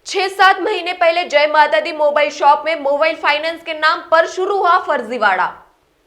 6-7 महीने पहले जय माता दी मोबाइल शॉप में मोबाइल फाइनेंस के नाम पर शुरू हुआ फर्जीवाड़ा।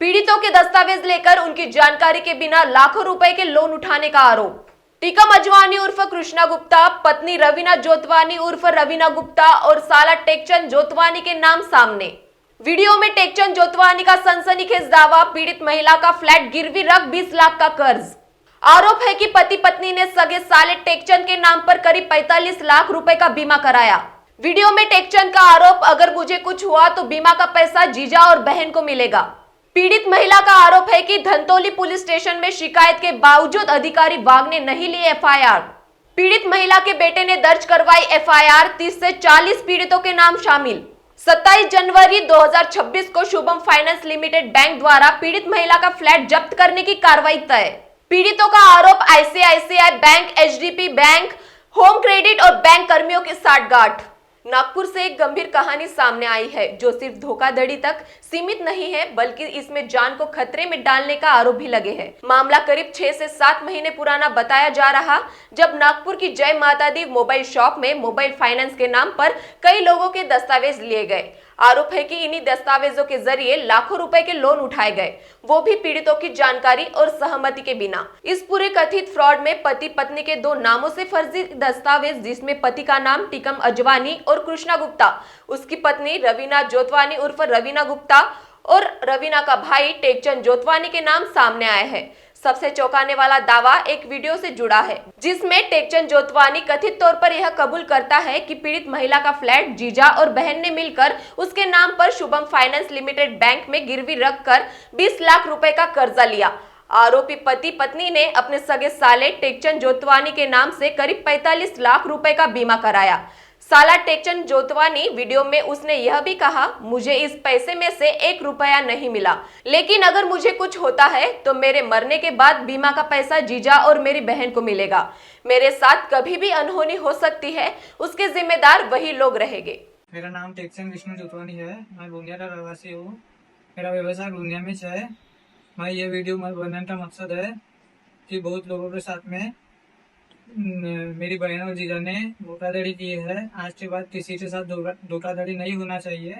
पीड़ितों के दस्तावेज लेकर उनकी जानकारी के बिना लाखों रुपए के लोन उठाने का आरोप। टीकम अजवानी उर्फ कृष्णा गुप्ता, पत्नी रवीना जोतवानी उर्फ रवीना गुप्ता और साला टेकचंद जोतवानी के नाम सामने। वीडियो में टेकचंद जोतवानी का सनसनीखेज दावा, पीड़ित महिला का फ्लैट गिरवी रख 20 लाख का कर्ज। आरोप है कि पति पत्नी ने सगे साले टेकचंद के नाम पर करीब 45 लाख रुपए का बीमा कराया। वीडियो में टेकचंद का आरोप, अगर मुझे कुछ हुआ तो बीमा का पैसा जीजा और बहन को मिलेगा। पीड़ित महिला का आरोप है कि धनतौली पुलिस स्टेशन में शिकायत के बावजूद अधिकारी वाघ ने नहीं ली एफआईआर। पीड़ित महिला के बेटे ने दर्ज करवाई एफआईआर। 30 से 40 पीड़ितों के नाम शामिल। 27 जनवरी 2026 को शुभम फाइनेंस लिमिटेड बैंक द्वारा पीड़ित महिला का फ्लैट जब्त करने की कार्रवाई तय। पीड़ितों का आरोप, ICICI bank, HDFC bank, home credit और बैंक कर्मियों की साठगांठ। नागपुर से एक गंभीर कहानी सामने आई है जो सिर्फ धोखाधड़ी तक सीमित नहीं है बल्कि इसमें जान को खतरे में डालने का आरोप भी लगे हैं। मामला करीब 6 से 7 महीने पुराना बताया जा रहा, जब नागपुर की जय माता दी मोबाइल शॉप में मोबाइल फाइनेंस के नाम पर कई लोगों के दस्तावेज लिए गए। आरोप है कि इन्हीं दस्तावेजों के जरिए लाखों रुपए के लोन उठाए गए, वो भी पीड़ितों की जानकारी और सहमति के बिना। इस पूरे कथित फ्रॉड में पति पत्नी के 2 नामों से फर्जी दस्तावेज, जिसमें पति का नाम टीकम अजवानी और कृष्णा गुप्ता, उसकी पत्नी रवीना जोतवानी उर्फ रवीना गुप्ता और रवीना का भाई टेकचंद जोतवानी के नाम सामने आए हैं। सबसे चौंकाने वाला दावा एक वीडियो से जुड़ा है जिसमें टेकचंद जोतवानी कथित तौर पर यह कबूल करता है कि पीड़ित महिला का फ्लैट जीजा और बहन ने मिलकर उसके नाम पर शुभम फाइनेंस लिमिटेड बैंक में गिरवी रखकर 20 लाख रुपए का कर्जा लिया। आरोपी पति पत्नी ने अपने सगे साले टेकचंद जोतवानी के नाम से करीब 45 लाख रुपए का बीमा कराया। साला टेकचंद जोतवानी वीडियो में उसने यह भी कहा, मुझे इस पैसे में से 1 रुपया नहीं मिला, लेकिन अगर मुझे कुछ होता है तो मेरे मरने के बाद बीमा का पैसा जीजा और मेरी बहन को मिलेगा। मेरे साथ कभी भी अनहोनी हो सकती है, उसके जिम्मेदार वही लोग रहेंगे। मेरा नाम टेकचंद विष्णु जोतवानी है। मैं लूनिया का रहवासी हूँ। मेरा व्यवसाय लूनिया में है। मैं ये वीडियो बनाने का मकसद है कि बहुत लोगों के साथ में मेरी बहन और जीजा ने धोखाधड़ी की है। आज के बाद किसी के साथ धोखाधड़ी नहीं होना चाहिए,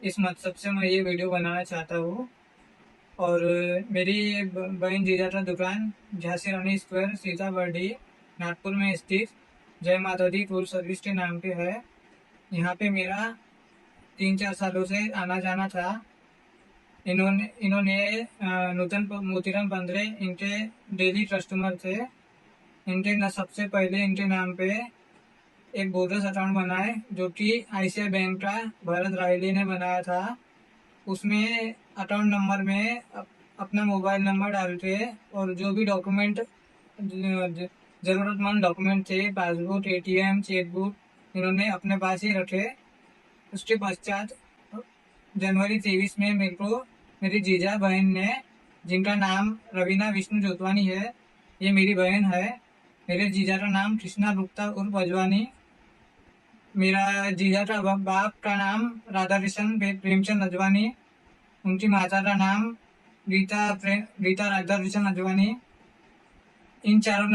इस मकसद से मैं ये वीडियो बनाना चाहता हूँ। और मेरी बहन जीजा का दुकान झांसी रानी स्क्वायर, सीताबर्डी, नागपुर में स्थित जय माता दी टूर सर्विस के नाम पे है। यहाँ पे मेरा 3-4 सालों से आना जाना था। इन्होंने नूतन मोतीराम 15 इनके डेली कस्टमर थे। इनके सबसे पहले इनके नाम पे एक बोनस अकाउंट बनाए जो कि आईसीआई बैंक का भरत रायली ने बनाया था। उसमें अकाउंट नंबर में अपना मोबाइल नंबर डालते और जो भी डॉक्यूमेंट ज़रूरतमंद डॉक्यूमेंट थे, पासबुक, एटीएम, चेकबुक, इन्होंने अपने पास ही रखे। उसके पश्चात जनवरी 23 में मेरे को मेरी जीजा बहन ने, जिनका नाम रवीना विष्णु जोतवानी है, ये मेरी बहन है। मेरे जीजा का नाम कृष्णा गुप्ता उर्फ अजवानी। मेरा जीजा का बाप का नाम राधा कृष्ण प्रेमचंद अजवानी। उनकी माता का नाम गीता राधा कृष्ण अजवानी। इन चारों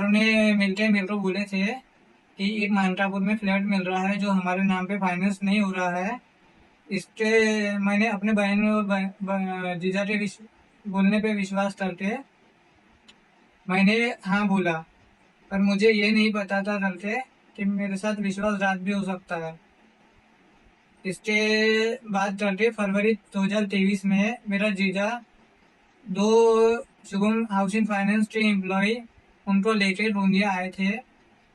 ने मिलकर मेरे को बोले थे कि एक मानकापुर में फ्लैट मिल रहा है जो हमारे नाम पे फाइनेंस नहीं हो रहा है। इसके मैंने अपने बहन और जीजा के बोलने पे विश्वास करके मैंने हाँ बोला, पर मुझे ये नहीं पता था करके कि मेरे साथ विश्वासघात भी हो सकता है। इसके बाद करके फरवरी 2023 में मेरा जीजा 2 शुभम हाउसिंग फाइनेंस के एम्प्लॉय उनको लेके गोंदिया आए थे,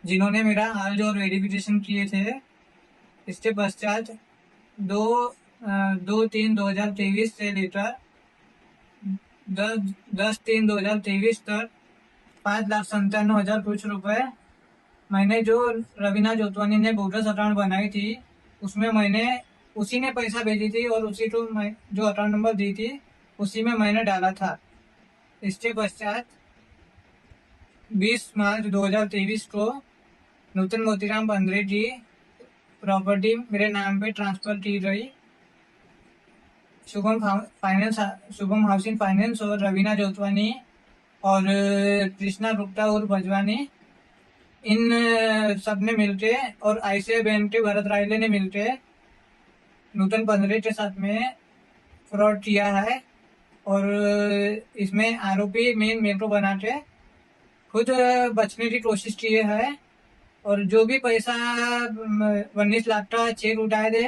जिन्होंने मेरा हाल और वेरिफिकेशन किए थे। इसके पश्चात 2/3/2023 से लेकर 10/3/2023 तक 5,97,000 कुछ रुपए मैंने जो रवीना जोतवानी ने बोनस अकाउंट बनाई थी उसमें मैंने उसी ने पैसा भेजी थी और उसी को मैं जो अकाउंट नंबर दी थी उसी में मैंने डाला था। इसके पश्चात 20 मार्च 2023 को नूतन मोतीराम 15 की प्रॉपर्टी मेरे नाम पे ट्रांसफर की गई। शुभम हाउसिंग फाइनेंस और रवीना जोतवानी और कृष्णा गुप्ता और भजवानी, इन सब ने मिलके और ICICI बैंक के भरत राइले ने मिलके नूतन 15 के साथ में फ्रॉड किया है। और इसमें आरोपी मेरे को बना के खुद बचने की कोशिश किए है। और जो भी पैसा 19 लाख का चेक उठाए थे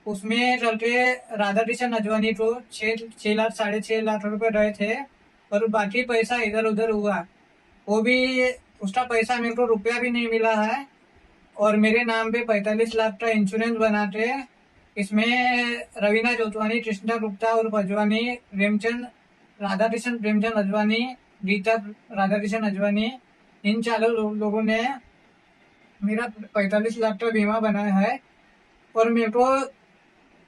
उसमें चलते राधा किशन अजवानी को 6 लाख 6.5 लाख रुपए गए थे और बाकी पैसा इधर उधर हुआ। वो भी उसका पैसा मेरे को रुपया भी नहीं मिला है। और मेरे नाम पे 45 लाख का इंश्योरेंस बनाते इसमें रवीना जोतवानी, कृष्णा गुप्ता और अजवानी, प्रेमचंद राधाकृष्ण प्रेमचंद अजवानी, गीता राधाकृष्ण अजवानी, इन चारों लोगों ने मेरा 45 लाख का बीमा बनाया है। और मेरे को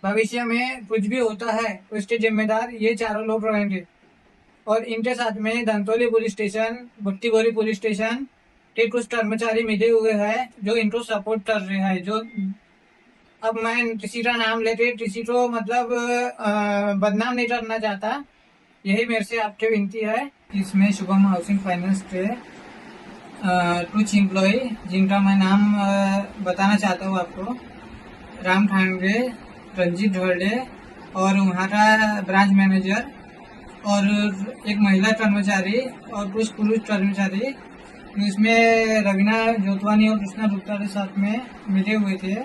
भविष्य में कुछ भी होता है तो इसके जिम्मेदार ये चारों लोग रहेंगे। और इनके साथ में Dhantoli police station, Butibori police station के कुछ कर्मचारी मिले हुए हैं जो इनको सपोर्ट कर रहे हैं। जो अब मैं किसी का नाम लेके किसी को मतलब बदनाम नहीं करना चाहता, यही मेरे से आपके विनती है। इसमें शुभम हाउसिंग फाइनेंस के कुछ एम्प्लॉय जिनका मैं नाम बताना चाहता हूँ आपको, राम खांडे, रंजीत ढोले और वहाँ का ब्रांच मैनेजर और एक महिला कर्मचारी और कुछ पुरुष कर्मचारी, इसमें रवीना जोतवानी और कृष्णा गुप्ता के साथ में मिले हुए थे।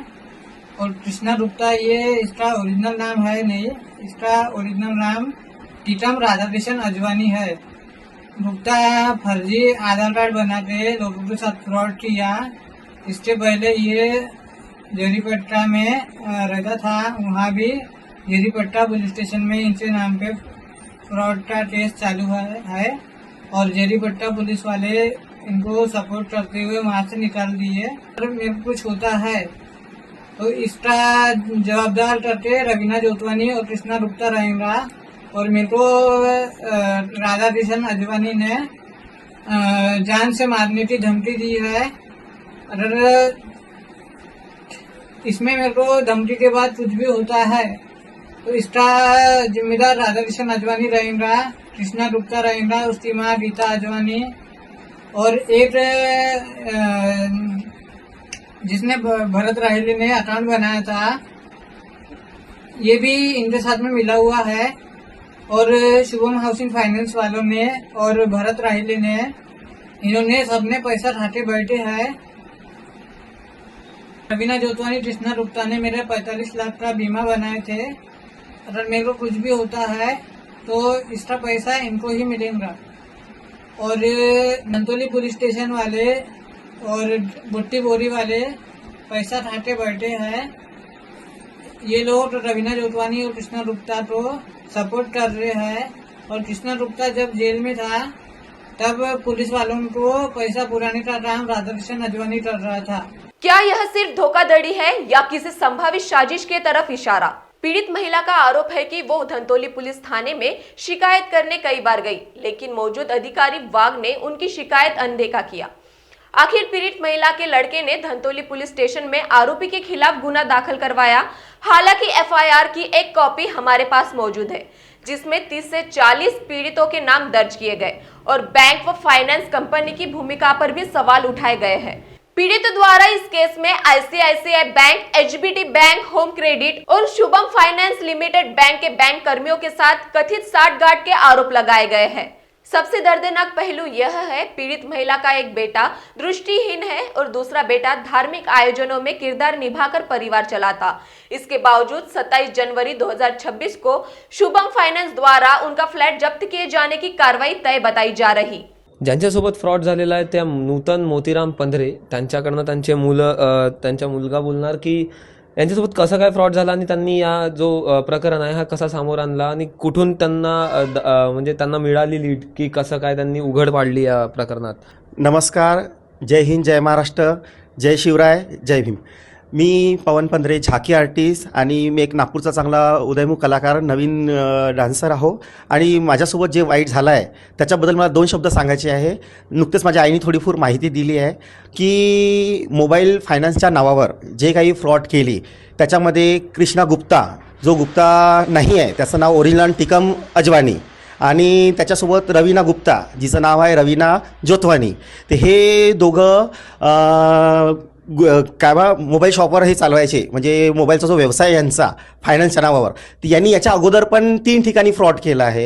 और कृष्णा गुप्ता ये इसका ओरिजिनल नाम है नहीं, इसका ओरिजिनल नाम टीटम राधाकृष्ण अजवानी है। गुप्ता फर्जी आधार कार्ड बना के लोगों के साथ फ्रॉड किया। इसके पहले ये जेरीपट्टा में रहता था, वहाँ भी जेरीपट्टा पुलिस स्टेशन में इनके नाम पे फ्रॉड का केस चालू है। और जेरीपट्टा पुलिस वाले इनको सपोर्ट करते हुए वहाँ से निकाल दिए। अगर मेरे को कुछ होता है तो इसका जवाबदार करके रवीना जोतवानी और कृष्णा गुप्ता रहेगा। और मेरे को राधा किशन अजवानी ने जान से मारने की धमकी दी है। अगर इसमें मेरे को धमकी के बाद कुछ भी होता है तो इसका जिम्मेदार राधा किशन अजवानी रहेगा, कृष्णा गुप्ता रहेगा, उसकी माँ गीता अजवानी और एक जिसने भरत राहिले ने अकाउंट बनाया था ये भी इनके साथ में मिला हुआ है। और शुभम हाउसिंग फाइनेंस वालों ने और भरत राहिले ने, इन्होंने सबने पैसा खाते बैठे हैं। रवीना जोतवानी, कृष्णा गुप्ता ने मेरे 45 लाख का बीमा बनाए थे। अगर मेरे को कुछ भी होता है तो इसका पैसा इनको ही मिलेगा। और नंतोली पुलिस स्टेशन वाले और बुट्टी बोरी वाले पैसा खाते बैठे हैं। ये लोग रवीना जोतवानी और कृष्णा गुप्ता को सपोर्ट कर रहे हैं। और कृष्णा गुप्ता जब जेल में था तब पुलिस वालों को पैसा पुराने का काम राधाकृष्ण अजवानी कर रहा था। क्या यह सिर्फ धोखाधड़ी है या किसी संभावित साजिश के तरफ इशारा? पीड़ित महिला का आरोप है कि वो धंतोली पुलिस थाने में शिकायत करने कई बार गई, लेकिन मौजूद अधिकारी वाघ ने उनकी शिकायत अनदेखा किया। आखिर पीड़ित महिला के लड़के ने धंतोली पुलिस स्टेशन में आरोपी के खिलाफ गुना दाखिल करवाया। हालांकि FIR की एक कॉपी हमारे पास मौजूद है जिसमें 30 से 40 पीड़ितों के नाम दर्ज किए गए और बैंक व फाइनेंस कंपनी की भूमिका पर भी सवाल उठाए गए हैं। पीड़ितों द्वारा इस केस में ICICI bank, HBD bank, home credit और शुभम फाइनेंस लिमिटेड बैंक के बैंक कर्मियों के साथ कथित साठगांठ के आरोप लगाए गए हैं। सबसे दर्दनाक पहलू यह है, पीड़ित महिला का एक बेटा दृष्टिहीन है और दूसरा बेटा धार्मिक आयोजनों में किरदार निभाकर परिवार चलाता। इसके बावजूद 27 जनवरी 2026 को शुभम फाइनेंस द्वारा उनका फ्लॅट जप्त किए जाने की कार्रवाई तय बताई जा रही। ज्यांच्यासोबत फ्रॉड झालेला आहे त्या नूतन मोतीराम पंधरे, त्यांच्याकडनं त्यांचा मुलगा बोलणार की यांच्यासोबत कसं काय फ्रॉड झाला आणि त्यांनी या जो प्रकरण आहे हा कसा समोर आणला आणि कुठून त्यांना म्हणजे त्यांना मिळाली लीड की कसं काय त्यांनी उघड पाडली या प्रकरणात। नमस्कार, जय हिंद, जय महाराष्ट्र, जय शिवराय, जय भीम। मी पवन पंधरे, झाकी आर्टिस्ट आणि मी एक नागपूरचा चांगला उदयमुख कलाकार, नवीन डान्सर आहो। आणि माझ्यासोबत जे वाईट झालं आहे त्याच्याबद्दल मला 2 शब्द सांगायचे आहे। नुकतेच माझ्या आईने थोडीफार माहिती दिली आहे की मोबाईल फायनान्सच्या नावावर जे काही फ्रॉड केली त्याच्यामध्ये कृष्णा गुप्ता, जो गुप्ता नाही आहे त्याचं नाव ओरिजिनल टिकम अजवानी, आणि त्याच्यासोबत रवीना गुप्ता, जिचं नाव आहे रवीना जोतवानी. ते हे दोघं काय बा मोबाईल शॉपवर हे चालवायचे, म्हणजे मोबाईलचा जो व्यवसाय यांचा फायनान्सच्या नावावर. यांनी याच्या अगोदर पण 3 ठिकाणी फ्रॉड केला आहे.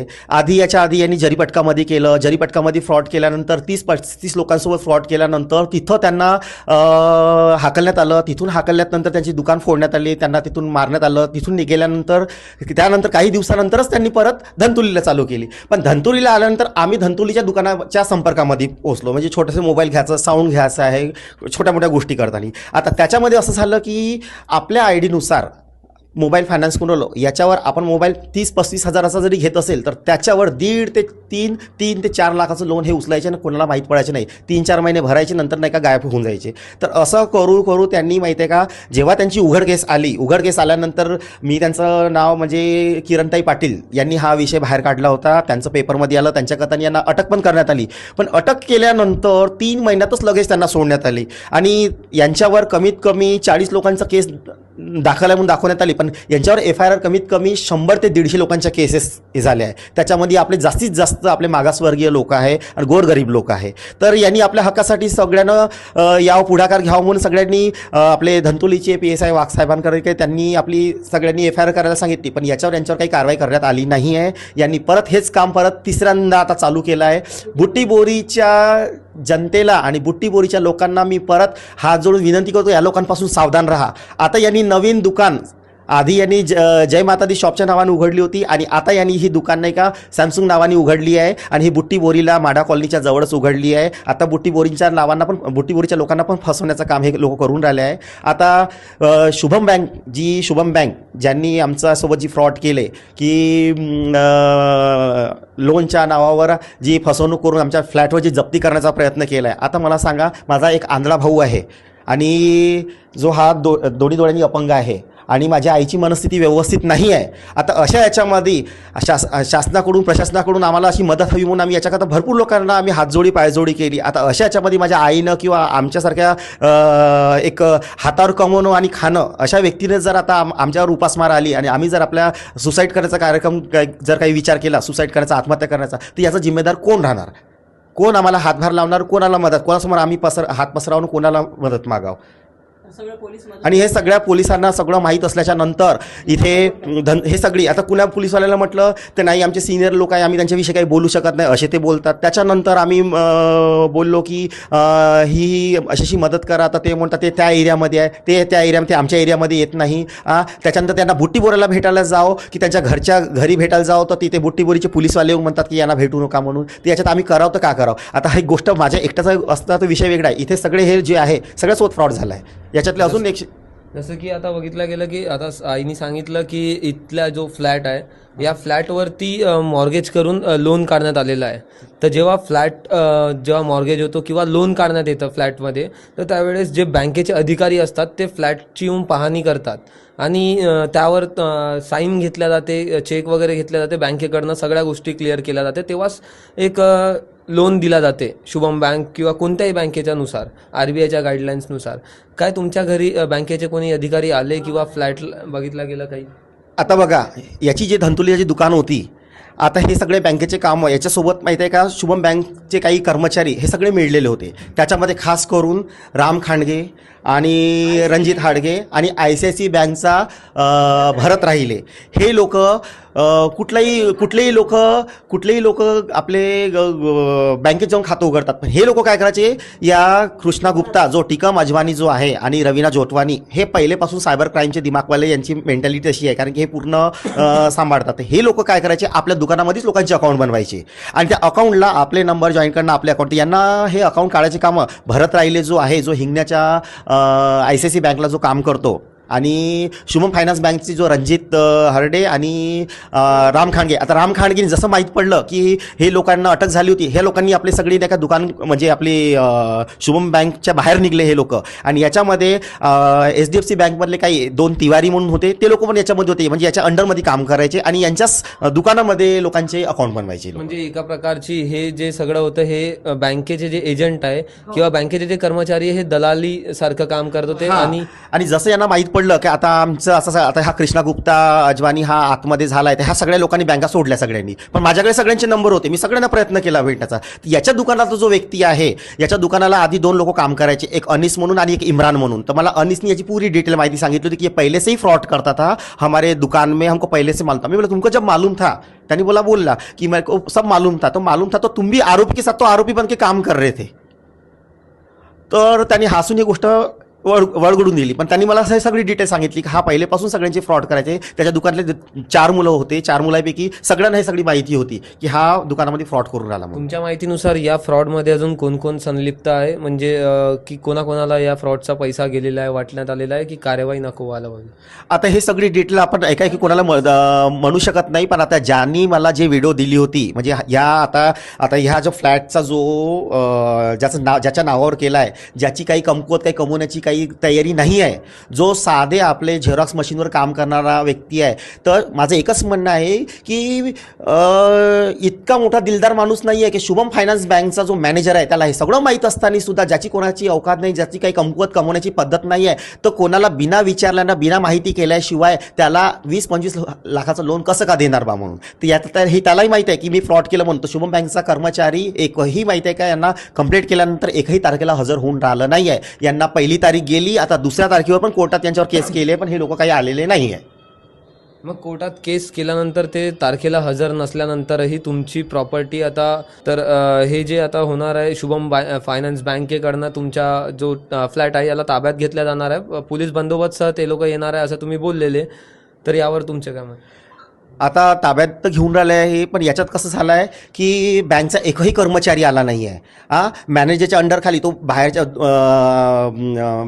याच्या आधी यांनी जरीपटकामध्ये केलं. जरीपटकामध्ये फ्रॉड केल्यानंतर 30-35 लोकांसोबत फ्रॉड केल्यानंतर तिथं त्यांना हाकलण्यात आलं. तिथून हाकलल्यानंतर त्यांची दुकान फोडण्यात आली, त्यांना तिथून मारण्यात आलं. तिथून निघाल्यानंतर त्यानंतर काही दिवसानंतरच त्यांनी परत धंतोलीला चालू केली. पण धंतोलीला आल्यानंतर आम्ही धंतोलीच्या दुकानाच्या संपर्कामध्ये पोहोचलो, म्हणजे छोटेसे मोबाईल घ्यायचं, साऊंड घ्यायचं आहे, छोट्या मोठ्या गोष्टी करतात. आता त्याच्यामध्ये असं झालं की आपल्या आय डीनुसार मोबाईल फायनान्स करून याच्यावर आपण मोबाईल 30-35 हजाराचा जरी घेत असेल तर त्याच्यावर 3 ते 4 लाखाचं लोन हे उचलायचे आणि कोणाला माहीत पडायचे नाही. 3-4 महिने भरायचे, नंतर नाही का गायब होऊन जायचे. तर असं करू त्यांनी माहिती आहे का, जेव्हा त्यांची उघडकेस आल्यानंतर मी त्यांचं नाव म्हणजे किरणताई पाटील यांनी हा विषय बाहेर काढला होता. त्यांचं पेपरमध्ये आलं, त्यांच्याकरता यांना अटक पण करण्यात आली. पण अटक केल्यानंतर 3 महिन्यातच लगेच त्यांना सोडण्यात आली आणि यांच्यावर कमीत कमी 40 लोकांचा केस दाखल आहे म्हणून दाखवण्यात आली. पण यांच्यावर FIR कमीत कमी 100 ते 150 लोकांच्या केसेस झाल्या आहे. त्याच्यामध्ये आपले जास्तीत जास्त आपले मागासवर्गीय लोक आहे आणि गोरगरीब लोक आहे. तर यांनी आपल्या हक्कासाठी सगळ्यांना याव पुढाकार घ्यावा म्हणून सगळ्यांनी आपले धंतोलीचे PSI वाघ साहेबांकडे त्यांनी आपली सगळ्यांनी FIR करायला सांगितली. पण यांच्यावर काही कारवाई करण्यात आली नाही आहे. यांनी परत हेच काम तिसऱ्यांदा आता चालू केलं आहे. बुट्टीबोरीच्या जनतेला आणि बुट्टीबोरीच्या लोकांना मी परत हात जोडून विनंती करतो, या लोकांपासून सावधान राहा. आता यांनी नवीन दुकान आधी यांनी जय माता दी शॉपच्या नावाने उघडली होती आणि आता यांनी ही दुकान नाही का सॅमसंग नावाने उघडली आहे आणि ही बुट्टीबोरीला माडा कॉलनीच्या जवळच उघडली आहे. आता बुट्टीबोरीच्या लोकांना पण फसवण्याचं काम हे लोक करून राहिले आहे. आता शुभम बँक ज्यांनी आमच्यासोबत जी फ्रॉड केले की लोनच्या नावावर जी फसवणूक करून आमच्या फ्लॅटवर जी जप्ती करण्याचा प्रयत्न केला आहे. आता मला सांगा, माझा एक आंधळा भाऊ आहे आणि जो हा दोन्ही डोळ्यांनी अपंग आहे आणि माझ्या आईची मनस्थिती व्यवस्थित नाही आहे. आता अशा याच्यामध्ये शासनाकडून प्रशासनाकडून आम्हाला अशी मदत हवी म्हणून आम्ही याच्याकरता भरपूर लोकांना आम्ही हातजोडी पायजोडी केली. आता अशा याच्यामध्ये माझ्या आईनं किंवा आमच्यासारख्या एक हातावर कमवणं आणि खाणं अशा व्यक्तीने जर आता आमच्यावर उपासमार आली आणि आम्ही जर आपल्या सुसाईड करण्याचा कार्यक्रम जर काही विचार केला, सुसाईड करायचा, आत्महत्या करण्याचा, तर याचा जिम्मेदार कोण राहणार? कोण आम्हाला हातभार लावणार? कोणाला मदत? कोणासमोर आम्ही हात पसरावून कोणाला मदत मागावं? आणि हे सगळ्या पोलिसांना सगळं माहीत असल्याच्या नंतर इथे हे सगळी आता कुणा पोलिसवाल्याला म्हटलं तर नाही, आमचे सिनियर लोक आहे, आम्ही त्यांच्याविषयी काही बोलू शकत नाही असे ते बोलतात. त्याच्यानंतर आम्ही बोललो की ही अशी मदत करा. आता ते म्हणतात ते त्या एरियामध्ये आहे, ते त्या एरियामध्ये, आमच्या एरियामध्ये येत नाही. त्याच्यानंतर त्यांना बुट्टीबोराला भेटायला जाओ की त्यांच्या घरच्या घरी भेटायला जाओ तर तिथे बुट्टीबोरीचे पोलिसवाले म्हणतात की यांना भेटू नका म्हणून. तर याच्यात आम्ही करावं तर का करावं? आता ही गोष्ट माझ्या एकट्याचा असता तर विषय वेगळा आहे. इथे सगळे हे जे आहे सगळ्यासोबत फ्रॉड झाला आहे. याच्यातले अजून एक जसं की आता बघितलं गेलं की आता आईने सांगितलं की इथला जो फ्लॅट आहे या फ्लॅटवरती मॉर्गेज करून लोन काढण्यात आलेलं आहे. तर जेव्हा मॉर्गेज होतो किंवा लोन काढण्यात येतं फ्लॅटमध्ये, तर त्यावेळेस जे बँकेचे अधिकारी असतात ते फ्लॅटची येऊन पाहणी करतात आणि त्यावर साईन घेतल्या जाते, चेक वगैरे घेतल्या जाते बँकेकडनं, सगळ्या गोष्टी क्लिअर केल्या जाते. तेव्हाच एक लोन दिला जाते शुभम बँक किंवा कोणत्याही बँकेच्या नुसार, RBIच्या गाईडलाईन्सनुसार. काय तुमच्या घरी बँकेचे कोणी अधिकारी आले किंवा फ्लॅट बघितला गेला काही? आता बघा, याची जी धंतोलीची दुकान होती, आता हे सगळे बँकेचे कामं याच्यासोबत माहिती आहे का, शुभम बँकचे काही कर्मचारी हे सगळे मिळलेले होते. त्याच्यामध्ये खास करून राम खांडगे आणि रणजित हाडगे आणि ICICI बँकचा भरत राहिले हे लोक कुठलेही लोक आपले बँकेत जाऊन खातं उघडतात. पण हे लोक काय करायचे, या कृष्णा गुप्ता जो टिकम अजवानी जो आहे आणि रवीना जोटवानी हे पहिलेपासून सायबर क्राईमचे दिमागवाले, यांची मेंटॅलिटी अशी आहे कारण की हे पूर्ण सांभाळतात. हे लोक काय करायचे, आपल्या दुकानामध्येच लोकांचे अकाउंट बनवायचे आणि त्या अकाउंटला आपले नंबर जॉईन करणं, आपले अकाउंट, यांना हे अकाउंट काढायचे कामं. भरत राहिले जो आहे, जो हिंगण्याच्या ICICI बँकला जो काम करतो, आणि शुभम फायनान्स बँकची जो रणजित हरडे आणि राम खांडगे. आता राम खांडगे जसं माहीत पडलं की हे लोकांना अटक झाली होती, हे लोकांनी आपले सगळी त्या दुकान म्हणजे आपली शुभम बँकच्या बाहेर निघले हे लोक. आणि याच्यामध्ये HDFC बँकमधले काही 2 तिवारी म्हणून होते, ते लोक पण याच्यामध्ये होते, म्हणजे याच्या अंडरमध्ये काम करायचे आणि यांच्याच दुकानामध्ये लोकांचे अकाउंट बनवायचे. म्हणजे एका प्रकारची हे जे सगळं होतं हे बँकेचे जे एजंट आहे किंवा बँकेचे जे कर्मचारी हे दलाली सारखं काम करत होते. आणि जसं यांना माहीत सापडलं की आता आमचं असं आता हा कृष्णा गुप्ता अजवानी हा आतमध्ये झाला आहे, तर ह्या सगळ्या लोकांनी बँका सोडल्या सगळ्यांनी. पण माझ्याकडे सगळ्यांचे नंबर होते, मी सगळ्यांना प्रयत्न केला भेटण्याचा. याच्या दुकानाचा जो व्यक्ती आहे, याच्या दुकानाला आधी 2 लोक काम करायचे, एक अनिस म्हणून आणि एक इम्रान म्हणून. तर मला अनिसने याची पूरी डिटेल माहिती सांगितली होती की ये पहले से ही फ्रॉड करता था हमारे दुकान में, हमको पहले से मालूम था. मी बोला तुमको जब मालूम था, त्यांनी बोला कि मेरे को सब मालूम था तो तुम भी आरोपी के साथ तो आरोपी बन के काम कर रहे थे. तर त्यांनी हसून ही गोष्ट वळगडून दिली. पण त्यांनी मला सगळी डिटेल सांगितली की हा पहिलेपासून सगळ्यांचे फ्रॉड करायचे. त्याच्या दुकानातले 4 मुलं होते, 4 मुलांपैकी सगळ्यांना ही सगळी माहिती होती की हा दुकानामध्ये फ्रॉड करून राहिला म्हणून. तुमच्या माहितीनुसार या फ्रॉडमध्ये अजून कोण कोण संलिप्त आहे, म्हणजे की कोणाकोणाला या फ्रॉडचा पैसा गेलेला आहे, वाटण्यात आलेला आहे, की कार्यवाही नको व्हायला पाहिजे? आता हे सगळी डिटेल आपण एकाएकी कोणाला म्हणू शकत नाही. पण आता ज्यांनी मला जे व्हिडिओ दिली होती, म्हणजे या आता ह्या जो फ्लॅटचा जो ज्याच्या नावावर केला आहे, ज्याची काही कमकुवत काही कमवण्याची काही तयारी नाही आहे, जो साधे आपले झेरॉक्स मशीनवर काम करणारा व्यक्ती आहे, तर माझं एकच म्हणणं आहे की इतका मोठा दिलदार माणूस नाही आहे की शुभम फायनान्स बँकचा जो मॅनेजर आहे त्याला हे सगळं माहीत असताना सुद्धा, ज्याची कोणाची अवकात नाही, ज्याची काही कमकुवत कमवण्याची पद्धत नाही आहे, तर कोणाला बिना विचारल्यानं बिना माहिती केल्याशिवाय त्याला 20-25 लाखाचं लोन कसं का देणार बा म्हणून. तर हे त्यालाही माहीत आहे की मी फ्रॉड केलं म्हणून. तो शुभम बँकचा कर्मचारी एकही माहीत आहे का, यांना कंप्लेंट केल्यानंतर एकही तारखेला हजर होऊन राहिलं नाही आहे. यांना पहिली तारीख गेली, आता 2ऱ्या तारखेवर पण कोर्टात यांच्यावर केस केली आहे, पण हे लोक काही आलेले नाही आहे. मग कोर्टात केस केल्यानंतर ते तारखेला हजर नसल्यानंतरही तुमची प्रॉपर्टी आता तर हे जे आता होणार आहे, शुभम फायनान्स बँकेकडनं तुमच्या जो फ्लॅट आहे याला ताब्यात घेतला जाणार आहे, पोलीस बंदोबस्तसह ते लोक येणार आहे असं तुम्ही बोललेले. तर यावर तुमचे काय मत? आता ताब्यात तर घेऊन राहिले आहे, पण याच्यात कसं झालं आहे की बँकचा एकही कर्मचारी आला नाही आहे. मॅनेजरच्या अंडरखाली तो बाहेरच्या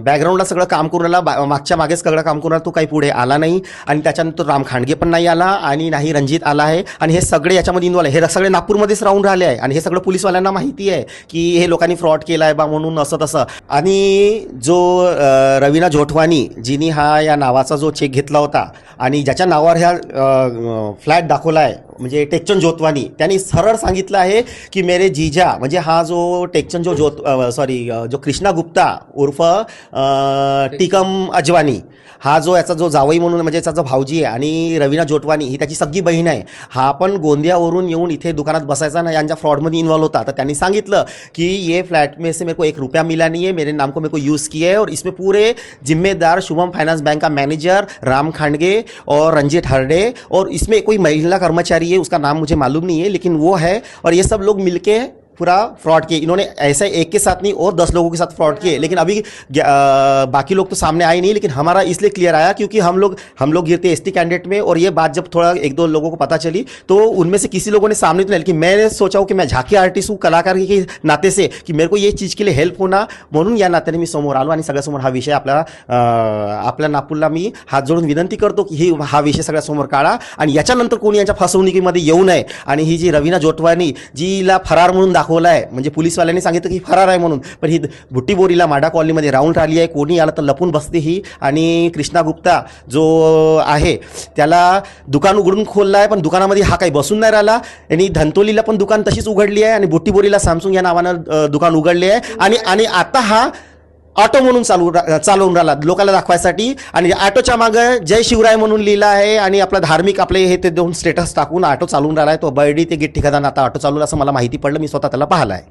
बॅकग्राऊंडला सगळं काम करून राहिला, मागच्या मागेच सगळं काम करून राहिला, तो काही पुढे आला नाही. आणि त्याच्यानंतर राम खांडगे पण नाही आला आणि नाही रणजित आला आहे. आणि हे सगळे याच्यामध्ये इन्व्हॉल्व आहे, हे सगळे नागपूरमध्येच राहून राहिले आहे. आणि हे सगळं पोलीसवाल्यांना माहिती आहे की हे लोकांनी फ्रॉड केला आहे बा म्हणून असं तसं. आणि जो रवीना जोटवानी जिनी हा या नावाचा जो चेक घेतला होता आणि ज्याच्या नावावर ह्या फ्लॅट दाखवला आहे, म्हणजे टेकचंद जोतवानी, त्यांनी सरळ सांगितलं आहे की मेरे जीजा, म्हणजे हा जो टेकचंद जो कृष्णा गुप्ता उर्फ टिकम अजवानी, हा जो याचा जो जावई म्हणून म्हणजे याचा जो भाऊजी आहे, आणि रवीना जोटवानी ही त्याची सगळी बहीण आहे. हा पण गोंदियावरून येऊन इथे दुकानात बसायचा ना, यांच्या फ्रॉडमध्ये इन्वॉल्व होता. तर त्यांनी सांगितलं की ये फ्लैट में से मेरे को 1 रुपया मिला नहीं है, मेरे नाम को मेरे को यूज़ किया है और इसमें पूरे जिम्मेदार शुभम फाइनेंस बैंक का मैनेजर राम खांडगे और रंजीत हरडे, और इसमें कोई महिला कर्मचारी है, उसका नाम मुझे मालूम नहीं है, लेकिन वो है. और ये सब लोग मिलके पूरा फ्रॉड किए. इन्होंने ऐसा एक के साथ नहीं और 10 लोगों के साथ फ्रॉड किए. लेकिन अभी बाकी लोग तो सामने आए नहीं, लेकिन हमारा इसलिए क्लियर आया क्योंकि हम लोग गिरते एसटी कैंडिडेट में. और ये बात जब थोड़ा 1-2 लोगों को पता चली तो उनमें से किसी लोगों ने सामने तो नहीं, लेकिन मैंने सोचा कि मैं झाकी आर्टिस्ट हूँ, कलाकार के नाते से, कि मेरे को ये चीज़ के लिए हेल्प होना म्हणून या नात्याने मी समोर आलो. आणि सगळ्यासमोर हा विषय आपल्या नागपूरला मी हात जोडून विनंती करतो की हा विषय सगळ्यासमोर काढा आणि याच्यानंतर कोणी यांच्या फसवणुकीमध्ये येऊ नये. आणि ही जी रवीना जोटवानी जिला फरार म्हणून दाखवला आहे, म्हणजे पोलीसवाल्यांनी सांगितलं की फरार आहे म्हणून, पण ही बुट्टीबोरीला माडा कॉलनीमध्ये राहून राहिली आहे. कोणी आलं तर लपून बसते ही. आणि कृष्णा गुप्ता जो आहे त्याला दुकान उघडून खोललं आहे, पण दुकानामध्ये हा काही बसून नाही राहिला. आणि धंतोलीला पण दुकान तशीच उघडली आहे आणि बुट्टीबोरीला सॅमसंग या नावानं दुकान उघडले आहे. आणि आता हा ऑटो म्हणून चालवून राहिला लोकांना दाखवायसाठी. आणि ऑटोच्या मागं जय शिवराय म्हणून लिहिलं आहे आणि आपला धार्मिक आपले हे ते 2 स्टेटस टाकून ऑटो चालवून राहिला आहे. तो बर्डी ते गिट्टी ठिकाण आता ऑटो चालवला असं मला माहिती पडलं, मी स्वतः त्याला पाहिलं आहे.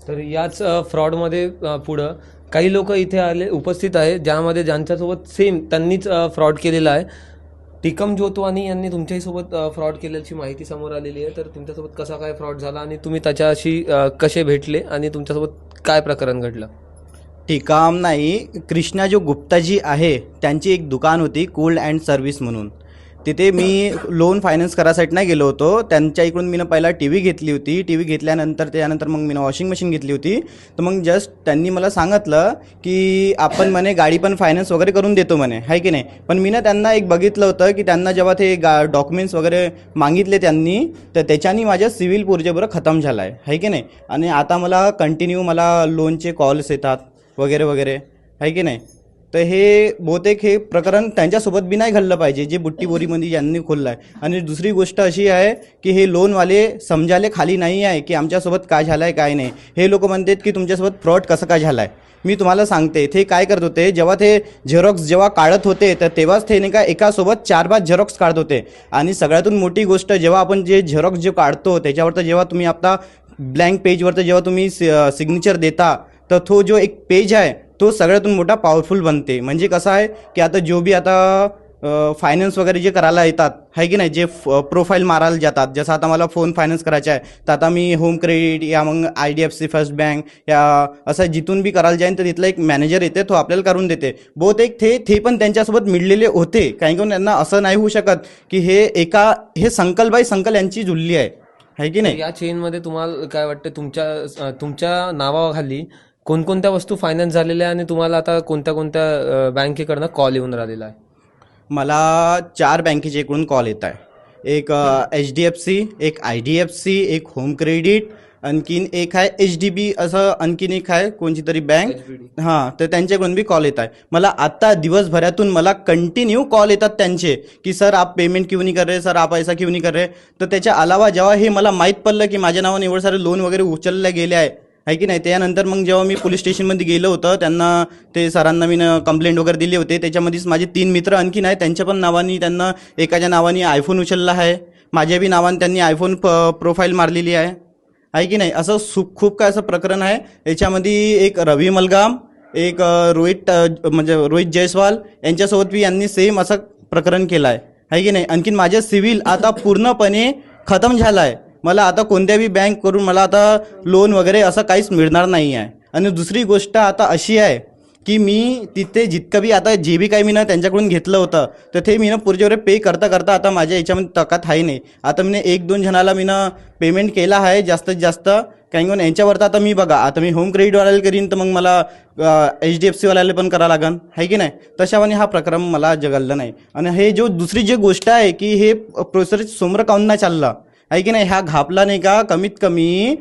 तर याच फ्रॉडमध्ये पुढं काही लोक इथे उपस्थित आहे ज्यामध्ये ज्यांच्यासोबत सेम त्यांनीच फ्रॉड केलेला आहे. टिकम जोतवानी यांनी तुमच्यासोबत फ्रॉड केल्याची माहिती समोर आलेली आहे. तर तुमच्यासोबत कसा काय फ्रॉड झाला आणि तुम्ही त्याच्याशी कसे भेटले आणि तुमच्यासोबत काय प्रकरण घडलं? टिकाम नाही, कृष्णा जो गुप्ताजी आहे त्यांची एक दुकान होती कूल्ड अँड सर्व्हिस म्हणून. तिथे मी लोन फायनान्स करायसाठी नाही गेलो होतो. त्यांच्या इकडून मी पहिला TV घेतली होती. TV घेतल्यानंतर त्यानंतर मग मी वॉशिंग मशीन घेतली होती. तर मग जस्ट त्यांनी मला सांगितलं की आपण म्हणे गाडी पण फायनान्स वगैरे करून देतो म्हणे, आहे की नाही. पण मी ना त्यांना एक बघितलं होतं की त्यांना जेव्हा ते डॉक्युमेंट्स वगैरे मागितले त्यांनी, तर त्याच्यानी माझ्या सिव्हिल पूर्जेबरोबर खतम झाला आहे की नाही. आणि आता मला कंटिन्यू लोनचे कॉल्स येतात वगैरे वगैरे, आहे की नाही. तर हे बहुतेक हे प्रकरण त्यांच्यासोबत बी नाही घडलं पाहिजे जे बुट्टीबोरीमध्ये यांनी खोललं आहे. आणि दुसरी गोष्ट अशी आहे की हे लोनवाले समजायला खाली नाही आहे की आमच्यासोबत काय झालं आहे काय नाही. हे लोक म्हणतात की तुमच्यासोबत फ्रॉड कसं काय झालं आहे. मी तुम्हाला सांगते ते काय करत होते, जेव्हा ते झेरॉक्स जेव्हा काढत होते तर तेव्हाच ते नाही का एकासोबत 4-5 झेरॉक्स काढत होते. आणि सगळ्यातून मोठी गोष्ट, जेव्हा आपण जे झेरॉक्स जे काढतो त्याच्यावर तर जेव्हा तुम्ही आपला ब्लँक पेजवर तर जेव्हा तुम्ही सिग्नेचर देता तर तो जो एक पेज आहे तो सगळ्यातून मोठा पॉवरफुल बनते. म्हणजे कसं आहे की आता जो बी आता फायनान्स वगैरे जे करायला येतात आहे की नाही, जे प्रोफाईल मारायला जातात, जसं आता मला फोन फायनान्स करायचा आहे तर आता मी होम क्रेडिट या मग IDFC फर्स्ट बँक या असं जिथून बी करायला जाईन तर तिथला एक मॅनेजर येते, तो आपल्याला करून देते. बहुतेक ते पण त्यांच्यासोबत मिळलेले होते. काही करून त्यांना असं नाही होऊ शकत की हे संकल बाय संकल यांची जुळली आहे की नाही. या चेनमध्ये तुम्हाला काय वाटतं, तुमच्या नावाखाली कोणकोणत्या वस्तू फायनान्स झालेल्या आणि तुम्हाला आता कोणत्या कोणत्या बँकेकडनं कॉल येऊन राहिलेला आहे? मला 4 बँकेचे एकूण कॉल येत आहे. एक HDFC, एक IDFC, एक होम क्रेडिट, आणखीन एक आहे HDB, असं आणखीन एक आहे कोणती तरी बँक. हां, तर त्यांच्याकडून बी कॉल येत आहे. मला आता दिवसभरातून मला कंटिन्यू कॉल येतात त्यांचे की सर आप पेमेंट क्यों नहीं कर रहे, सर आप ऐसा क्यों नहीं कर रहे. तर त्याच्या अलावा जेव्हा हे मला माहीत पडलं की माझ्या नावाने एवढे सारे लोन वगैरे उचलले गेले आहे की नाही, त्यानंतर मग जेव्हा मी पोलीस स्टेशनमध्ये गेलो होतं, त्यांना ते सरांना मी कंप्लेंट वगैरे दिली होते. त्याच्यामध्येच माझे 3 मित्र आणखीन आहे, त्यांच्या पण नावाने त्यांना एकाच्या नावाने आयफोन उचलला आहे, माझ्या बी नावाने त्यांनी आयफोन प्रोफाईल मारलेली आहे की नाही. असं खूप काय असं प्रकरण आहे. याच्यामध्ये एक रवी मलगाम, एक रोहित जयस्वाल यांच्यासोबत बी यांनी सेम असं प्रकरण केलं आहे की नाही. आणखीन माझं सिव्हिल आता पूर्णपणे खतम झालं आहे. मला आता कोणत्याही बँक करून मला आता लोन वगैरे असं काहीच मिळणार नाही आहे. आणि दुसरी गोष्ट आता अशी आहे की मी तिथे जितकं बी आता जे बी काही मी ना त्यांच्याकडून घेतलं होतं तर ते मी ना पुढच्या पे करता करता आता माझ्या याच्यामध्ये ताकद आहे नाही. आता मी 1-2 जणाला मी ना पेमेंट केला आहे जास्तीत जास्त. काही म्हणून यांच्यावर तर आता मी बघा, आता मी होम क्रेडिटवाल्याला करीन तर मग मला HDFCवाल्याला पण करावं लागन आहे की नाही. तशावाने हा प्रकरण मला जगललं नाही. आणि हे जो दुसरी जी गोष्ट आहे की हे प्रोसेस समोर काऊन नाही चाललं आहे की नाही, ह्या घापला नाही का कमीत कमी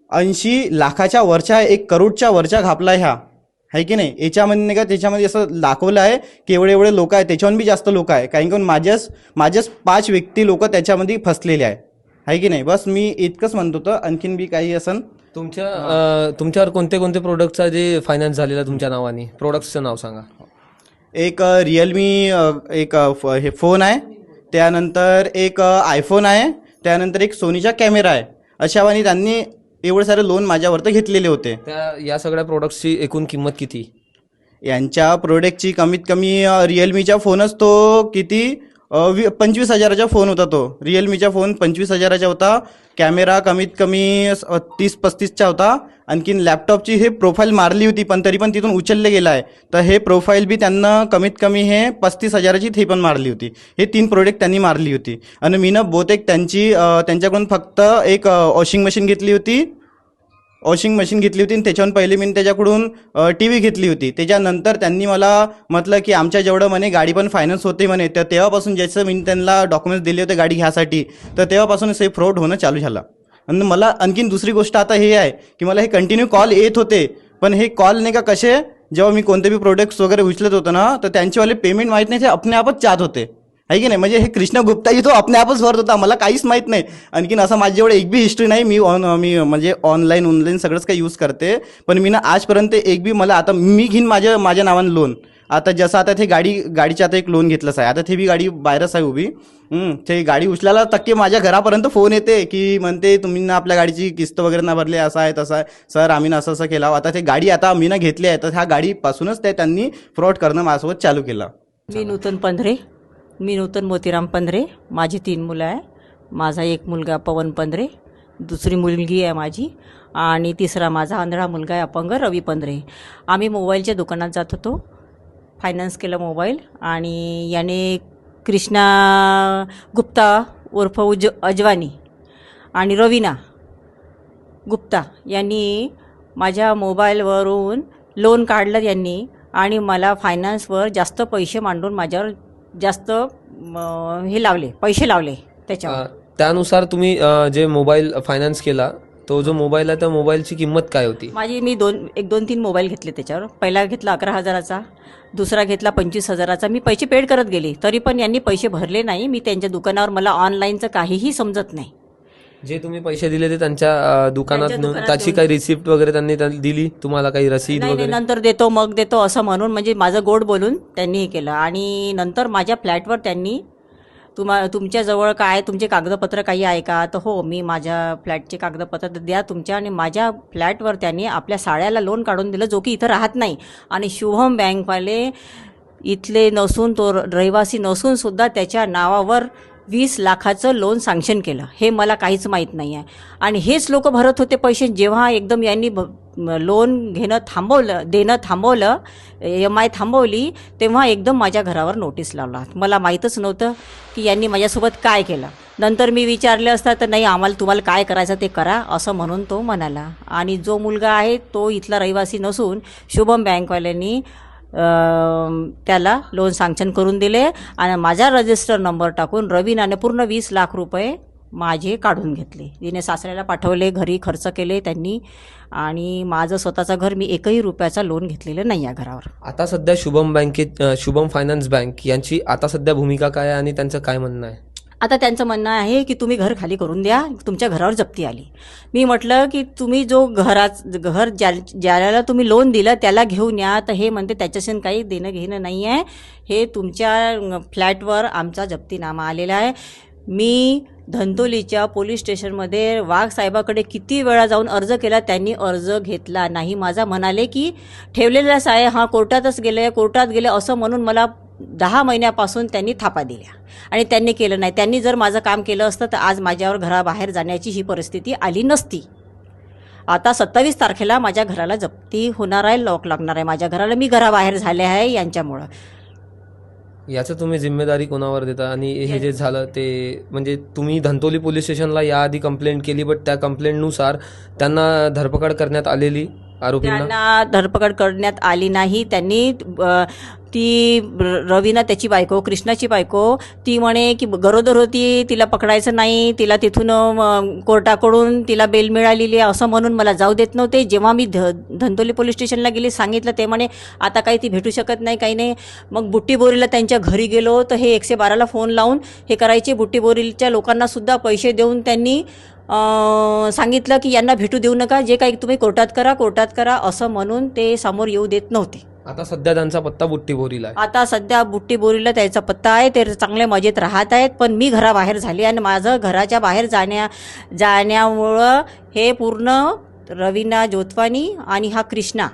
80 लाखाच्या वरच्या, 1 करोडच्या वरच्या घापला ह्या आहे की नाही. याच्यामध्ये नाही का त्याच्यामध्ये असं दाखवलं आहे की एवढे लोक आहे, त्याच्याहून बी जास्त लोक आहे. काही करून माझ्याच 5 व्यक्ती लोक त्याच्यामध्ये फसलेले आहे की नाही. बस मी इतकंच म्हणत होतं, आणखीन बी काही असन. तुमच्यावर कोणते कोणते प्रोडक्टचा जे फायनान्स झालेला तुमच्या नावाने, प्रोडक्टचं नाव सांगा. एक रिअलमी एक हे फोन आहे, त्यानंतर एक आयफोन आहे, त्यानंतर एक सोनीचा कॅमेरा आहे. अशावानी त्यांनी एवढे सारे लोन माझ्यावर तर घेतलेले होते. या सगळ्या प्रोडक्ट्सची एकूण किंमत किती? यांच्या प्रोडक्टची कमीत कमी रिअलमीचा फोनच तो किती 25,000चा फोन होता. तो रिअलमीचा फोन 25,000चा होता. कॅमेरा कमीत कमी 30-35चा होता. आणखीन लॅपटॉपची हे प्रोफाईल मारली होती पण तरी पण तिथून उचलले गेला आहे. तर हे प्रोफाईल बी त्यांना कमीत कमी हे 35,000ची ते पण मारली होती. हे 3 प्रोडक्ट त्यांनी मारली होती. आणि मी ना बहुतेक त्यांच्याकडून फक्त एक वॉशिंग मशीन घेतली होती आणि त्याच्याहून पहिले मी त्याच्याकडून TV घेतली होती. त्याच्यानंतर त्यांनी मला म्हटलं की आमच्या जेवढं म्हणे गाडी पण फायनान्स होते म्हणे. तर तेव्हापासून ज्याचं मी त्यांना डॉक्युमेंट्स दिले होते गाडी घ्यासाठी, तर तेव्हापासूनच हे फ्रॉड होणं चालू झालं. आणि मला आणखीन दुसरी गोष्ट आता हे आहे की मला हे कंटिन्यू कॉल येत होते, पण हे कॉल नाही का कसे, जेव्हा मी कोणते बी प्रोडक्ट्स वगैरे उचलत होतो ना तर त्यांचेवाले पेमेंट माहीत नाही, ते अपने आपच जात होते आहे की नाही. म्हणजे हे कृष्णा गुप्ताजी तो अपने आपच भरत होता, मला काहीच माहीत नाही. आणखीन असं माझ्याजवळ एक बी हिस्ट्री नाही. मी म्हणजे ऑनलाईन सगळंच काही यूज करते, पण मी ना आजपर्यंत एक बी मला आता मी घेईन माझ्या नावानं लोन. आता जसं आता ते गाडीचं आता एक लोन घेतलंच आहे. आता ते बी गाडी बाहेरच आहे उभी. ते गाडी उचलायला टक्के माझ्या घरापर्यंत फोन येते की म्हणते तुम्ही ना आपल्या गाडीची किस्त वगैरे ना भरली, असं आहे तसं आहे सर, आम्ही ना असं केलं. आता ते गाडी आता मी ना घेतली आहे, तर ह्या गाडीपासूनच त्यांनी फ्रॉड करणं माझ्यासोबत चालू केलं. मी नूतन मोतीराम पंधरे. माझी 3 मुलं आहे. माझा एक मुलगा पवन पंधरे, दुसरी मुलगी आहे माझी, आणि तिसरा माझा आंधळा मुलगा आहे अपंग रवी पंधरे. आम्ही मोबाईलच्या दुकानात जात होतो, फायनान्स केलं मोबाईल, आणि याने कृष्णा गुप्ता उर्फ अजवानी आणि रवीना गुप्ता यांनी माझ्या मोबाईलवरून लोन काढलं यांनी, आणि मला फायनान्सवर जास्त पैसे मांडून माझ्यावर जास्त पैसे लावले त्याच्यावर. त्यानुसार तुम्ही जे मोबाईल फायनान्स केला तो जो मोबाईल आहे त्या मोबाईलची किंमत काय होती? मी दोन तीन मोबाईल घेतले त्याच्यावर. पहिला घेतला 11,000चा, दुसरा घेतला 25,000चा. मी पैसे पेड करत गेले, तरी पण यांनी पैसे भरले नाही. मी त्यांच्या दुकानावर, मला ऑनलाईनचं काहीही समजत नाही. जे तुम्ही पैसे दिले ते त्यांच्या दुकानात त्यांच्या दुकानात त्याची काही रिसिप्ट वगैरे त्यांनी दिली तुम्हाला, काही रसीद नाही वगैरे? नंतर देतो मग देतो असं म्हणून, म्हणजे माझं गोड बोलून त्यांनी हे केलं. आणि नंतर माझ्या फ्लॅटवर त्यांनी तुमच्याजवळ काय तुमचे कागदपत्र काही आहे का, तर हो मी माझ्या फ्लॅटचे कागदपत्र द्या तुमच्या. आणि माझ्या फ्लॅटवर त्यांनी आपल्या साड्याला लोन काढून दिलं, जो की इथं राहत नाही. आणि शुभम बँकवाले इथले नसून, तो रहिवासी नसून सुद्धा त्याच्या नावावर 20 लाखाचं लोन सँक्शन केलं. हे मला काहीच माहीत नाही आहे. आणि हेच लोक भरत होते पैसे. जेव्हा एकदम यांनी लोन देणं थांबवलं, EMI थांबवली, तेव्हा एकदम माझ्या घरावर नोटीस लावला. मला माहीतच नव्हतं की यांनी माझ्यासोबत काय केलं. नंतर मी विचारलं असता तर नाही, तुम्हाला काय करायचं ते करा असं म्हणून तो म्हणाला. आणि जो मुलगा आहे तो इथला रहिवासी नसून शुभम बँकवाल्यांनी त्याला लोन सँक्शन करून दिले. आणि माझा रजिस्टर नंबर टाकून रवीनाने पूर्ण 20 लाख रुपये माझे काढून घेतले. तिने सासऱ्याला पाठवले, घरी खर्च केले त्यांनी. आणि माझं स्वतःचं घर, मी एकही रुपयाचा लोन घेतलेलं नाही या घरावर. आता सध्या शुभम फायनान्स बँक यांची आता सध्या भूमिका काय आहे आणि त्यांचं काय म्हणणं आहे? आता त्यांचं म्हणणं आहे की तुम्ही घर खाली करून द्या, तुमच्या घरावर जप्ती आली. मी म्हटलं की तुम्ही जो घर ज्याला तुम्ही लोन दिलं त्याला घेऊन या. तर हे म्हणते त्याच्याशी काही देणं घेणं नाही आहे, हे तुमच्या फ्लॅटवर आमचा जप्तीनामा आलेला आहे. मी धंतोलीच्या पोलीस स्टेशनमध्ये वाघ साहेबाकडे किती वेळा जाऊन अर्ज केला, त्यांनी अर्ज घेतला नाही. माझा म्हणाले की ठेवलेलाच आहे, कोर्टात गेले असं म्हणून मला 10 महिन्यापासून त्यांनी थापा दिल्या. आणि त्यांनी केलं नाही. त्यांनी जर माझं काम केलं असतं तर आज माझ्यावर घराबाहेर जाण्याची ही परिस्थिती आली नसती. आता 27 तारखेला माझ्या घराला जप्ती होणार आहे, लॉक लागणार आहे माझ्या घराला. मी घराबाहेर झाले आहे यांच्यामुळं. याचं तुम्ही जिम्मेदारी कोणावर देता? आणि हे जे झालं ते म्हणजे तुम्ही धंतोली पोलीस स्टेशनला याआधी कंप्लेंट केली, बट त्या कंप्लेंटनुसार त्यांना धरपकड करण्यात आलेली, आरोपींना त्यांना धरपकड करण्यात आली नाही. त्यांनी ती रवीना, त्याची बायको, कृष्णाची बायको, ती म्हणे की गरोदर होती, तिला पकडायचं नाही, तिला तिथून कोर्टाकडून तिला बेल मिळालेली आहे असं म्हणून मला जाऊ देत नव्हते. जेव्हा मी धंतोली पोलीस स्टेशनला गेली, सांगितलं, ते म्हणे आता काही ती भेटू शकत नाही, काही नाही. मग बुट्टीबोरीला त्यांच्या घरी गेलो तर हे 112ला फोन लावून हे करायचे. बुट्टीबोरीच्या लोकांना सुद्धा पैसे देऊन त्यांनी सांगितलं की यांना भेटू देऊ नका, जे काही तुम्ही कोर्टात करा असं म्हणून ते समोर येऊ देत नव्हते. आता सध्या त्यांचा पत्ता बुट्टीबोरीला आहे. आता सध्या बुट्टीबोरीला त्याचा पत्ता आहे. ते चांगले मजेत राहत आहेत. पण मी घराबाहेर झाले आणि माझं घराच्या बाहेर जाण्यामुळं हे पूर्ण रवीना जोतवानी आणि हा कृष्णा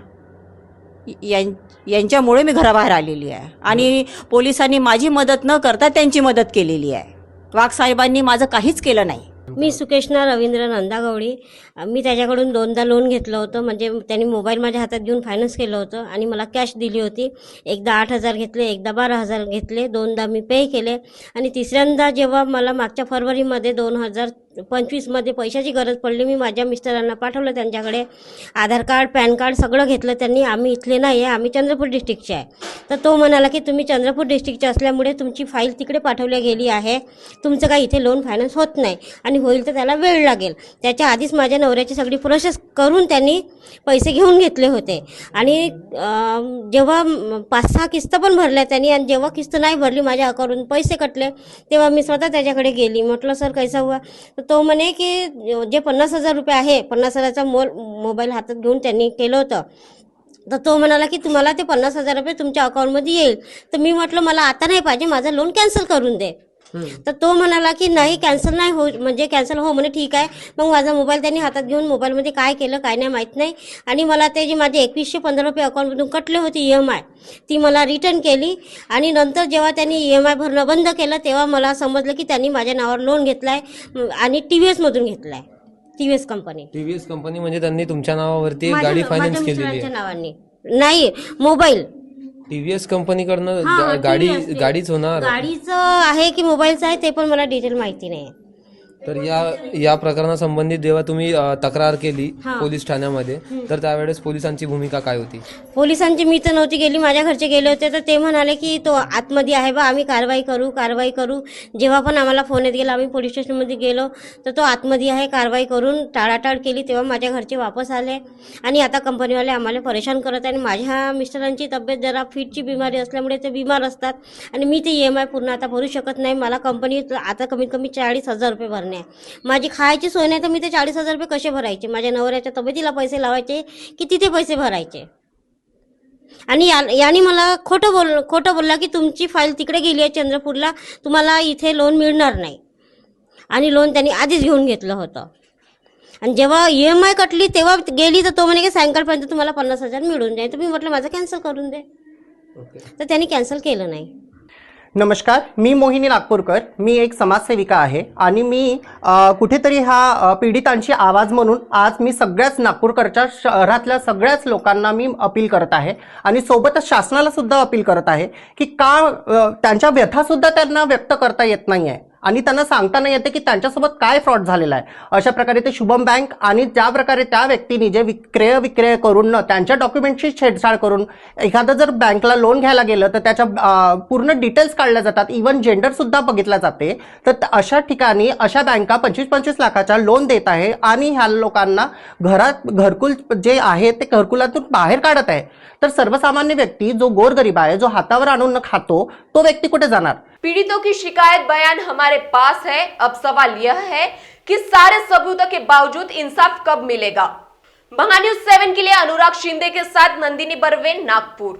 यांच्यामुळे मी घराबाहेर आलेली आहे. आणि पोलिसांनी माझी मदत न करता त्यांची मदत केलेली आहे. वाघ साहेबांनी माझं काहीच केलं नाही. मी सुकेशना रवींद्र नंदागवडी. मी त्याच्याकडून 2दा लोन घेतलं होतं. म्हणजे त्यांनी मोबाईल माझ्या हातात घेऊन फायनान्स केलं होतं आणि मला कॅश दिली होती. एकदा 8,000 घेतले, एकदा 12,000 घेतले. 2दा मी पे केले. आणि तिसऱ्यांदा जेव्हा मला मागच्या फरवरीमध्ये 2025मध्ये पैशाची गरज पडली, मी माझ्या मिस्टरांना पाठवलं त्यांच्याकडे. आधार कार्ड, पॅन कार्ड सगळं घेतलं त्यांनी. आम्ही इथले नाही आहे, आम्ही चंद्रपूर डिस्ट्रिक्टचे आहे. तर तो म्हणाला की तुम्ही चंद्रपूर डिस्ट्रिक्टचे असल्यामुळे तुमची फाईल तिकडे पाठवली गेली आहे, तुमचं काही इथे लोन फायनान्स होत नाही आणि होईल तर त्याला वेळ लागेल. त्याच्या आधीच माझ्या नवऱ्याची सगळी प्रोसेस करून त्यांनी पैसे घेऊन घेतले होते. आणि जेव्हा 5-6 किस्त पण भरल्या त्यांनी, आणि जेव्हा किस्त नाही भरली, माझ्या अकाउंटवरून पैसे कटले, तेव्हा मी स्वतः त्याच्याकडे गेली. म्हटलं सर कैसा हुआ? तर तो म्हणे की जे 50,000 रुपये आहे, 50,000चा मोबाईल हातात घेऊन त्यांनी केलं होतं. तर तो म्हणाला की तुम्हाला ते 50,000 रुपये तुमच्या अकाउंटमध्ये येईल. तर मी म्हटलं मला आता नाही पाहिजे, माझं लोन कॅन्सल करून दे. तर तो म्हणाला की नाही, कॅन्सल नाही हो, म्हणजे कॅन्सल हो म्हणे. ठीक आहे. मग माझा मोबाईल त्यांनी हातात घेऊन मोबाईलमध्ये काय केलं काय नाही माहीत नाही. आणि मला ते जे माझे 2115 रुपये अकाउंटमधून कटले होते EMI, ती मला रिटर्न केली. आणि नंतर जेव्हा त्यांनी EMI भरणं बंद केलं तेव्हा मला समजलं की त्यांनी माझ्या नावावर लोन घेतलं आहे आणि TVSमधून घेतलं आहे. TVS कंपनी म्हणजे त्यांनी तुमच्या नावावरती एक गाडी फायनान्स केलेली आहे? नावाने नाही, मोबाईल. TVS कंपनीकडनं गाडीच होणार? गाडीचं आहे की मोबाईलचं आहे ते पण मला डिटेल माहिती नाही. तर या प्रकरणासंबंधित जेव्हा तुम्ही तक्रार केली हां. पोलीस ठाण्यामध्ये, तर त्यावेळेस पोलिसांची भूमिका काय होती? पोलिसांची मी तर नव्हती गेली, माझ्या घरचे गेले होते. तर ते म्हणाले की तो आतमध्ये आहे बा, आम्ही कारवाई करू. जेव्हा पण आम्हाला फोन येत गेला, आम्ही पोलीस स्टेशनमध्ये गेलो तर तो आतमध्ये आहे, कारवाई करून टाळाटाळ केली. तेव्हा माझ्या घरचे वापस आले आणि आता कंपनीवाले आम्हाला परेशान करत आहे. आणि माझ्या मिस्टरांची तब्येत जरा फिटची बिमारी असल्यामुळे ते बिमार असतात आणि मी ते EMI पूर्ण आता भरू शकत नाही. मला कंपनीत आता कमीत कमी 40,000 रुपये भरणे आहे. माझी खायची सोय नाही तर मी ते 40,000 रुपये कसे भरायचे? माझ्या नवऱ्याच्या तब्येतीला पैसे लावायचे की तिथे पैसे भरायचे? आणि याने मला खोटं बोलला की तुमची फाईल तिकडे गेली आहे चंद्रपूरला, तुम्हाला इथे लोन मिळणार नाही. आणि लोन त्यांनी आधीच घेऊन घेतलं होतं. आणि जेव्हा EMI कटली तेव्हा गेली तर तो म्हणे की सायंकाळपर्यंत तुम्हाला 50,000 मिळून जाईल. तर मी म्हटलं माझं कॅन्सल करून दे. तर त्यांनी कॅन्सल केलं नाही. नमस्कार, मी मोहिनी नागपूरकर. मी एक समाजसेविका आहे आणि मी कुठेतरी ह्या पीडितांची आवाज म्हणून आज मी सगळ्याच नागपूरकरच्या शहरातल्या सगळ्याच लोकांना मी अपील करत आहे आणि सोबतच शासनाला सुद्धा अपील करत आहे की त्यांच्या व्यथासुद्धा त्यांना व्यक्त करता येत नाही आहे आणि त्यांना सांगता नाही येते की त्यांच्यासोबत काय फ्रॉड झालेला आहे. अशा प्रकारे ते शुभम बँक आणि ज्या प्रकारे त्या व्यक्तीने जे विक्रय करून त्यांच्या डॉक्युमेंटची छेडछाड करून एखादं जर बँकला लोन घ्यायला गेलं तर त्याच्या पूर्ण डिटेल्स काढल्या जातात, इव्हन जेंडर सुद्धा बघितला जाते. तर अशा ठिकाणी अशा बँका 25-25 लाखाच्या लोन देत आहे आणि ह्या लोकांना घरकुल जे आहे ते घरकुलातून बाहेर काढत आहे. तर सर्वसामान्य व्यक्ती जो गोरगरीब आहे, जो हातावर आणून खातो, तो व्यक्ती कुठे जाणार? पीड़ितों की शिकायत बयान हमारे पास है। अब सवाल यह है कि सारे सबूतों के बावजूद इंसाफ कब मिलेगा? महान्यूज 7 के लिए अनुराग शिंदे के साथ नंदिनी बर्वे, नागपुर।